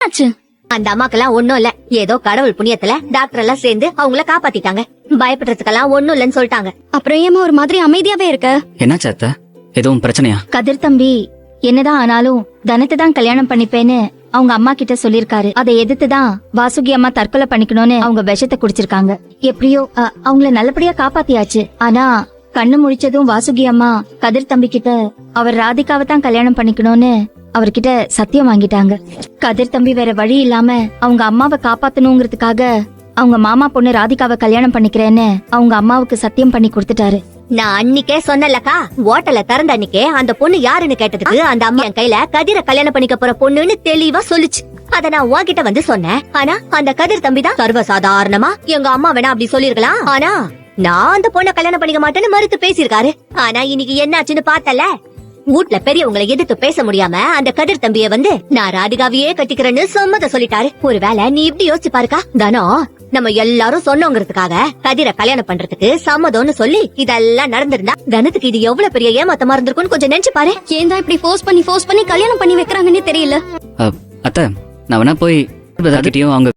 ஆச்சு? அந்த அம்மாக்கெல்லாம் ஒண்ணும் இல்ல, ஏதோ கடவுள் புண்ணியத்துல டாக்டர் எல்லாம் சேர்ந்து அவங்கள காப்பாத்திட்டாங்க. பயப்படுறதுக்கெல்லாம் ஒண்ணும் இல்லன்னு சொல்லிட்டாங்க. அப்புறம் ஏமா ஒரு மாதிரி அமைதியாவே இருக்க? என்னாச்சு அத்தை? எதுவும் பிரச்சனையா? கதிர் தம்பி என்னதான் ஆனாலும் தனத்தை தான் கல்யாணம் பண்ணிப்பேன்னு அவங்க அம்மா கிட்ட சொல்லிருக்காரு. அதை எதிர்த்துதான் வாசுகி அம்மா தற்கொலை பண்ணிக்கணும்னு அவங்க விஷத்தை குடிச்சிருக்காங்க. எப்படியோ அவங்கள நல்லபடியா காப்பாத்தியாச்சு. ஆனா கண்ணு முழிச்சதும் வாசுகி அம்மா கதிர் தம்பி கிட்ட அவர் ராதிகாவை தான் கல்யாணம் பண்ணிக்கணும்னு அவர்கிட்ட சத்தியம் வாங்கிட்டாங்க. கதிர் தம்பி வேற வழி இல்லாம அவங்க அம்மாவை காப்பாத்தணுங்கிறதுக்காக அவங்க மாமா பொண்ணு ராதிகாவை கல்யாணம் பண்ணிக்கிறேன்னு அவங்க அம்மாவுக்கு சத்தியம் பண்ணி கொடுத்துட்டாரு. நான் அன்னிக்கே சொன்னலக்கா, ஓட்டல திறந்த அன்னிக்கே அந்த பொண்ணு யாருன்னு கேட்டதுக்கு அந்த அம்மா என் கையில கதிரை கல்யாணம் பண்ணிக்க போற பொண்ணுன்னு தெளிவா சொல்லுச்சு. அத நான் உன்கிட்ட வந்து சொன்னேன். ஆனா அந்த கதிர் தம்பி தான் சர்வசாதாரணமா எங்க அம்மா வேணா அப்படி சொல்லிருக்கலாம், ஆனா நான் அந்த பொண்ணை கல்யாணம் பண்ணிக்க மாட்டேன்னு மறுத்து பேசிருக்காரு. ஆனா இன்னைக்கு என்னாச்சுன்னு பார்த்தல, வீட்ல பெரியவங்களை எதிர்த்து பேச முடியாம அந்த கதிர் தம்பிய வந்து நான் ராதிகாவையே கட்டிக்கிறேன்னு சம்மதம் சொல்லிட்டாரு. ஒருவேளை நீ இப்படி யோசிச்சு பாருக்கா, தானோ நம்ம எல்லாரும் சொன்னோங்கிறதுக்காக கதிரை கல்யாணம் பண்றதுக்கு சம்மதம்னு சொல்லி இதெல்லாம் நடந்திருந்தா தனத்துக்கு இது எவ்வளவு பெரிய ஏமாத்தமா இருந்திருக்கும்னு கொஞ்சம் நினைச்சு பாரு. ஏன் தான் இப்படி ஃபோர்ஸ் பண்ணி கல்யாணம் பண்ணி வைக்கிறாங்கன்னே தெரியல. அத்தை, நான் வேணா போய் அவங்க